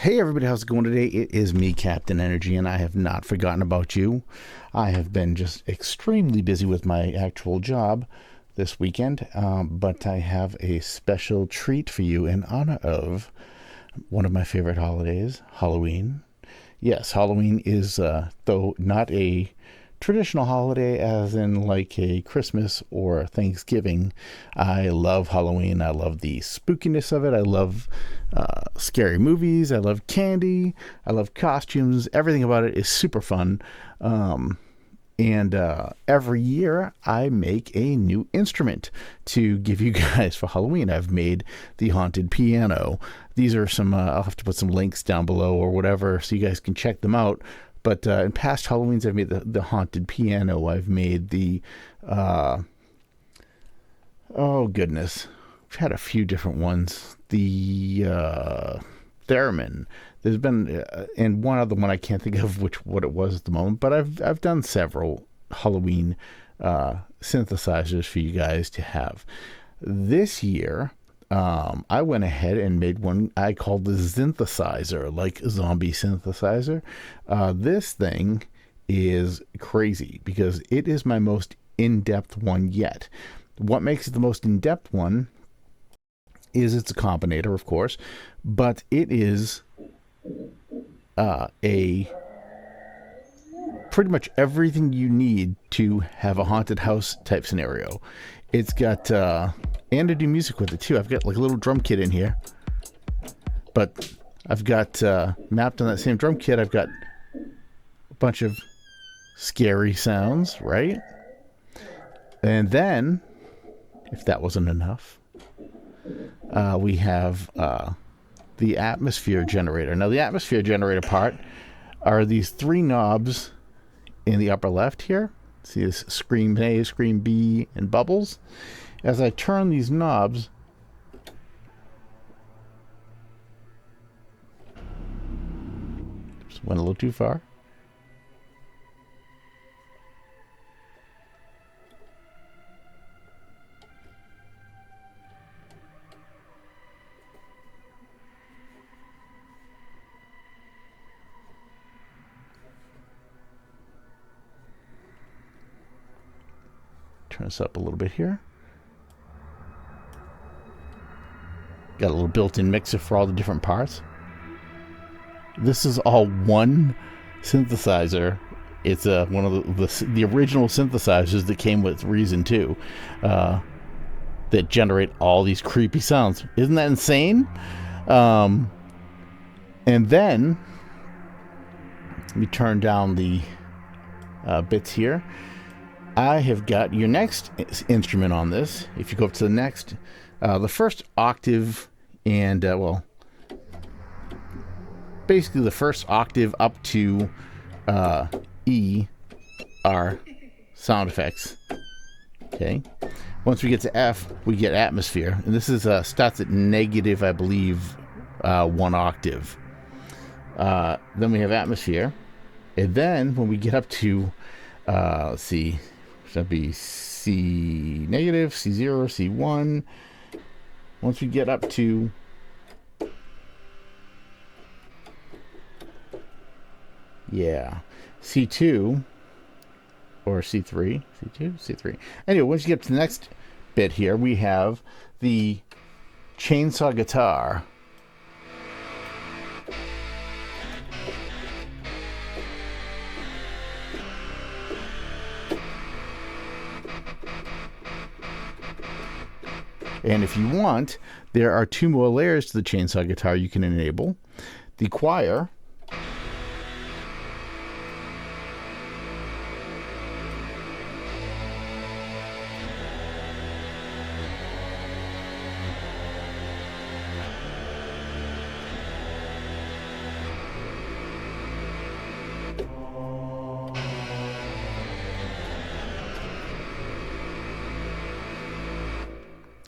Hey everybody, how's it going today? It is me, Captain Energy, and I have not forgotten about you. I have been just extremely busy with my actual job this weekend, but I have a special treat for you in honor of one of my favorite holidays, Halloween. Yes, Halloween is, though not a traditional holiday as in like a Christmas or Thanksgiving. I love Halloween. I love the spookiness of it. I love scary movies. I love candy. I love costumes. Everything about it is super fun. And every year I make a new instrument to give you guys for Halloween. I've made the haunted piano. These are some, I'll have to put some links down below or whatever so you guys can check them out. But in past Halloweens, I've made the haunted piano. I've made the, oh goodness, I've had a few different ones. The theremin. There's been, and one other one I can't think of what it was at the moment. But I've done several Halloween synthesizers for you guys to have. This year, I went ahead and made one I called the synthesizer, like a zombie synthesizer. This thing is crazy because it is my most in-depth one yet. What makes it the most in-depth one is it's a combinator, of course, but it is a pretty much everything you need to have a haunted house type scenario. It's got and to do music with it too. I've got like a little drum kit in here, but I've got mapped on that same drum kit. I've got a bunch of scary sounds, right? And then, if that wasn't enough, we have the atmosphere generator. Now, the atmosphere generator part are these three knobs in the upper left here. See this scream A, scream B, and bubbles. As I turn these knobs, just went a little too far. Turn this up a little bit here. Got a little built-in mixer for all the different parts. This is all one synthesizer. It's one of the original synthesizers that came with Reason 2 that generate all these creepy sounds. Isn't that insane? And then let me turn down the bits here. I have got your next instrument on this. If you go up to the next, the first octave and, well, basically the first octave up to E are sound effects. Okay. Once we get to F, we get atmosphere. And this is starts at negative, I believe, 1 octave. Then we have atmosphere. And then when we get up to, let's see, that'd be C negative, C0, C1. Once we get up to C2 or C3, C2, C3. Anyway, once you get to the next bit here, we have the chainsaw guitar. And if you want, there are 2 more layers to the chainsaw guitar you can enable. The choir.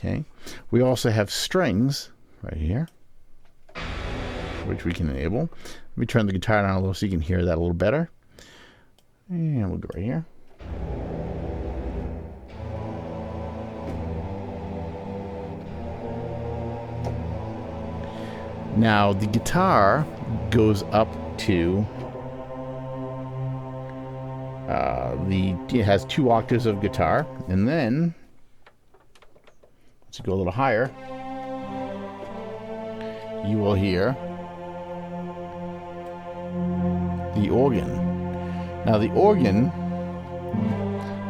Okay. We also have strings right here, which we can enable. Let me turn the guitar down a little so you can hear that a little better. And we'll go right here. Now the guitar goes up to it has 2 octaves of guitar, and then let's go a little higher. You will hear the organ. Now the organ,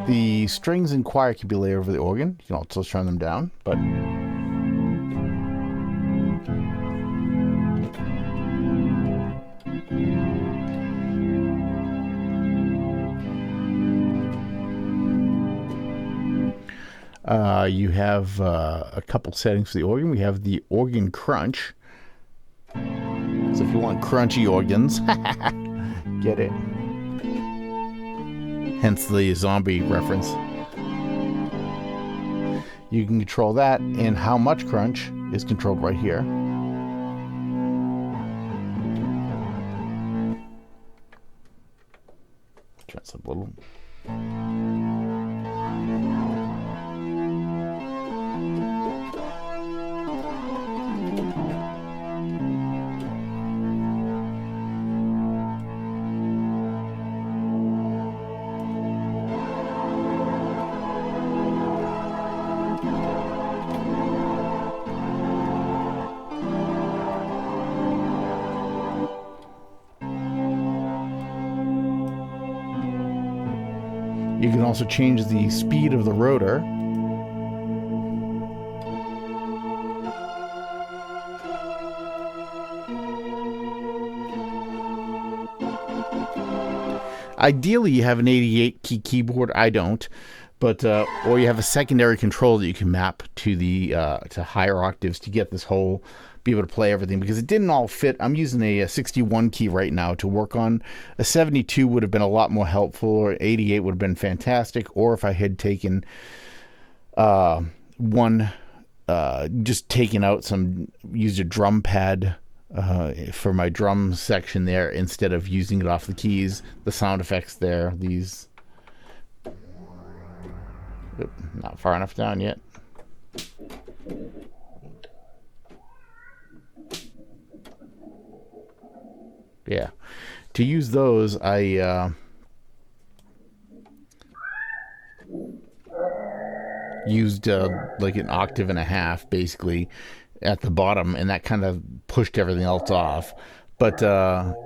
the strings and choir can be layered over the organ. You can also turn them down, but you have a couple settings for the organ. We have the organ crunch. So if you want crunchy organs, get it. Hence the zombie reference. You can control that, and how much crunch is controlled right here. Turn this up a little. You can also change the speed of the rotor. Ideally, you have an 88 key keyboard. I don't, but or you have a secondary control that you can map to the to higher octaves to get this whole, be able to play everything, because it didn't all fit. I'm using a 61 key right now to work on. A 72 would have been a lot more helpful, or 88 would have been fantastic. Or if I had taken just taken out used a drum pad for my drum section there instead of using it off the keys. The sound effects there, these, not far enough down yet. Yeah, to use those, I used like an octave and a half basically at the bottom, and that kind of pushed everything else off. But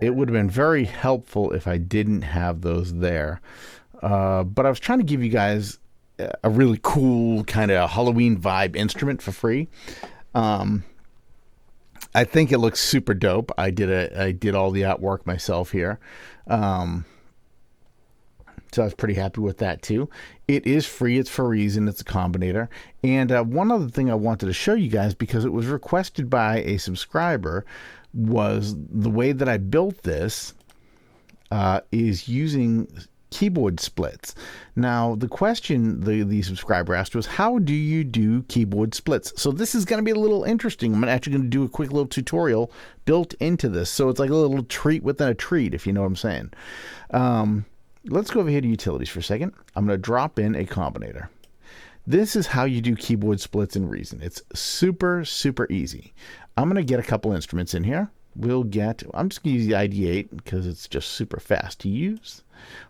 it would have been very helpful if I didn't have those there. But I was trying to give you guys a really cool kind of Halloween vibe instrument for free. I think it looks super dope. I did all the artwork myself here. So I was pretty happy with that too. It is free. It's for a reason. It's a Combinator. And one other thing I wanted to show you guys, because it was requested by a subscriber, was the way that I built this is using keyboard splits. Now, the question the subscriber asked was, how do you do keyboard splits? So this is going to be a little interesting. I'm actually going to do a quick little tutorial built into this. So it's like a little treat within a treat, if you know what I'm saying. Let's go over here to utilities for a second. I'm going to drop in a Combinator. This is how you do keyboard splits in Reason. It's super, super easy. I'm going to get a couple instruments in here. I'm just going to use the ID8 because it's just super fast to use.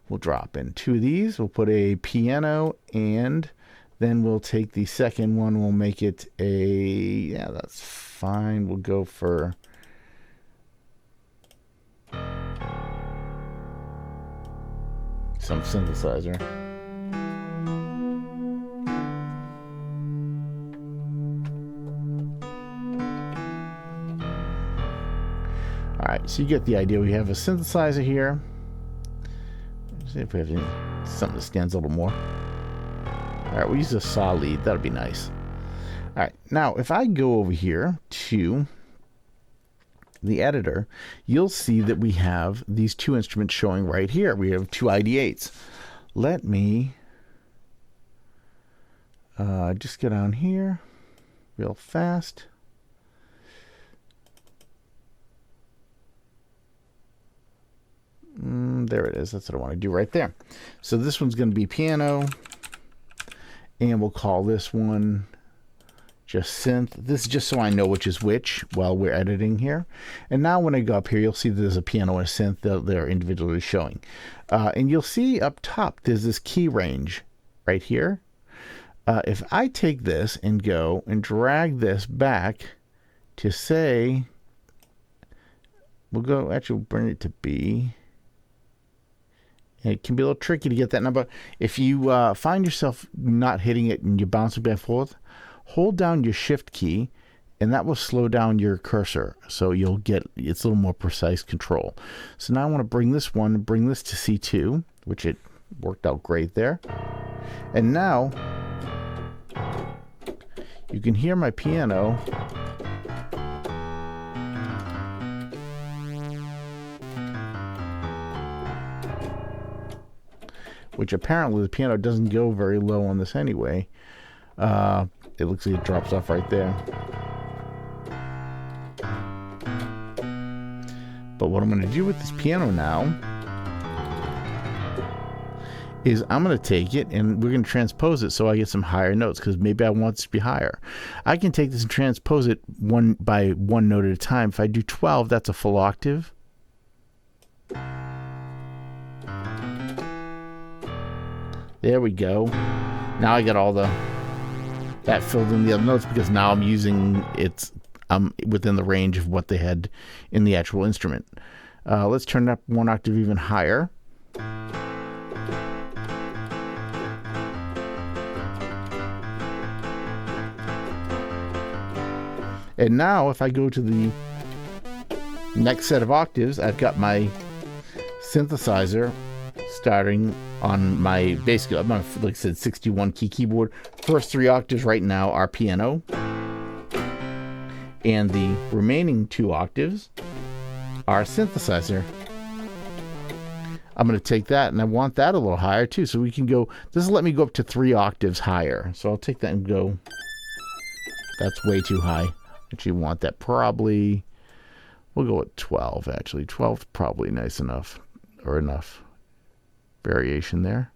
We'll drop in 2 of these. We'll put a piano, and then we'll take the second one. We'll make it yeah, that's fine. We'll go for some synthesizer. All right, so you get the idea. We have a synthesizer here. Let's see if we have something that stands a little more. All right, we'll use a saw lead. That'll be nice. All right, now if I go over here to the editor, you'll see that we have these 2 instruments showing right here. We have 2 ID8s. Let me just get on here real fast. There it is. That's what I want to do right there. So this one's going to be piano, and we'll call this one just synth. This is just so I know which is which while we're editing here. And now when I go up here, you'll see there's a piano and a synth that they're individually showing. And you'll see up top, there's this key range right here. If I take this and go and drag this back to say, we'll go, actually bring it to B. And it can be a little tricky to get that number. If you find yourself not hitting it and you're bouncing back and forth, hold down your shift key and that will slow down your cursor. So you'll get, it's a little more precise control. So now I want to bring this one, bring this to C2, which it worked out great there. And now you can hear my piano which apparently the piano doesn't go very low on this anyway. It looks like it drops off right there. But what I'm going to do with this piano now is I'm going to take it and we're going to transpose it so I get some higher notes, because maybe I want this to be higher. I can take this and transpose it one by one note at a time. If I do 12, that's a full octave. There we go. Now I got all that filled in the other notes, because now I'm using I'm within the range of what they had in the actual instrument. Let's turn it up one octave even higher. And now if I go to the next set of octaves, I've got my synthesizer starting on my, basically, I'm on, like I said, 61 key keyboard. First 3 octaves right now are piano. And the remaining 2 octaves are synthesizer. I'm going to take that, and I want that a little higher too. So we can go, this will let me go up to 3 octaves higher. So I'll take that and go, that's way too high. Actually want that probably, we'll go with 12 actually. 12 is probably nice enough, or enough variation there.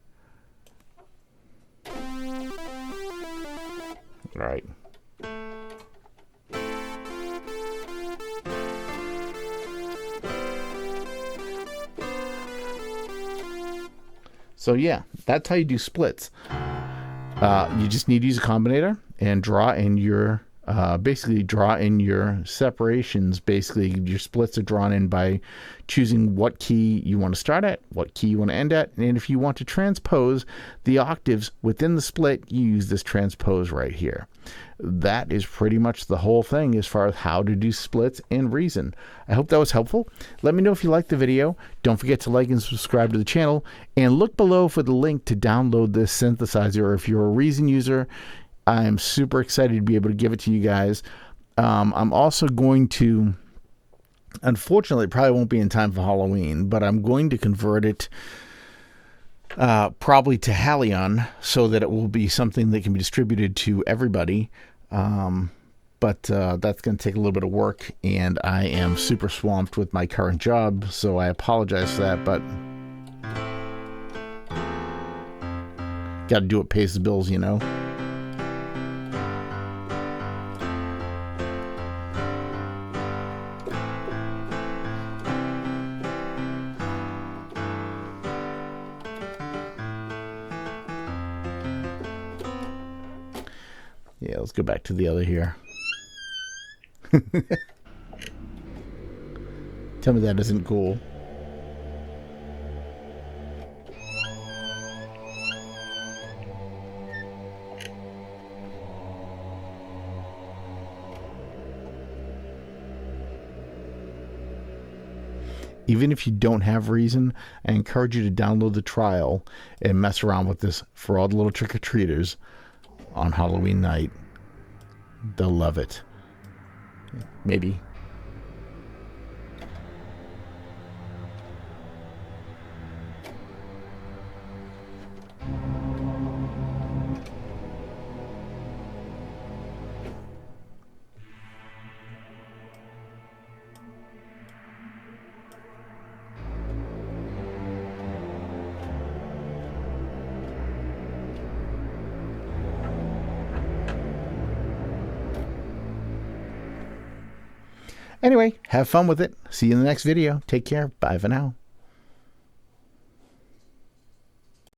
All right. So yeah, that's how you do splits. You just need to use a combinator and draw in your basically draw in your separations. Basically, your splits are drawn in by choosing what key you want to start at, what key you want to end at, and if you want to transpose the octaves within the split, you use this transpose right here. That is pretty much the whole thing as far as how to do splits and Reason. I hope that was helpful. Let me know if you liked the video. Don't forget to like and subscribe to the channel, and look below for the link to download this synthesizer. Or if you're a Reason user, I'm super excited to be able to give it to you guys. I'm also going to, unfortunately, it probably won't be in time for Halloween, but I'm going to convert it probably to Halion so that it will be something that can be distributed to everybody. But that's going to take a little bit of work, and I am super swamped with my current job, so I apologize for that, but got to do what pays the bills, you know. Yeah, let's go back to the other here. Tell me that isn't cool. Even if you don't have Reason, I encourage you to download the trial and mess around with this for all the little trick-or-treaters on Halloween night. They'll love it. Maybe. Anyway, have fun with it. See you in the next video. Take care. Bye for now.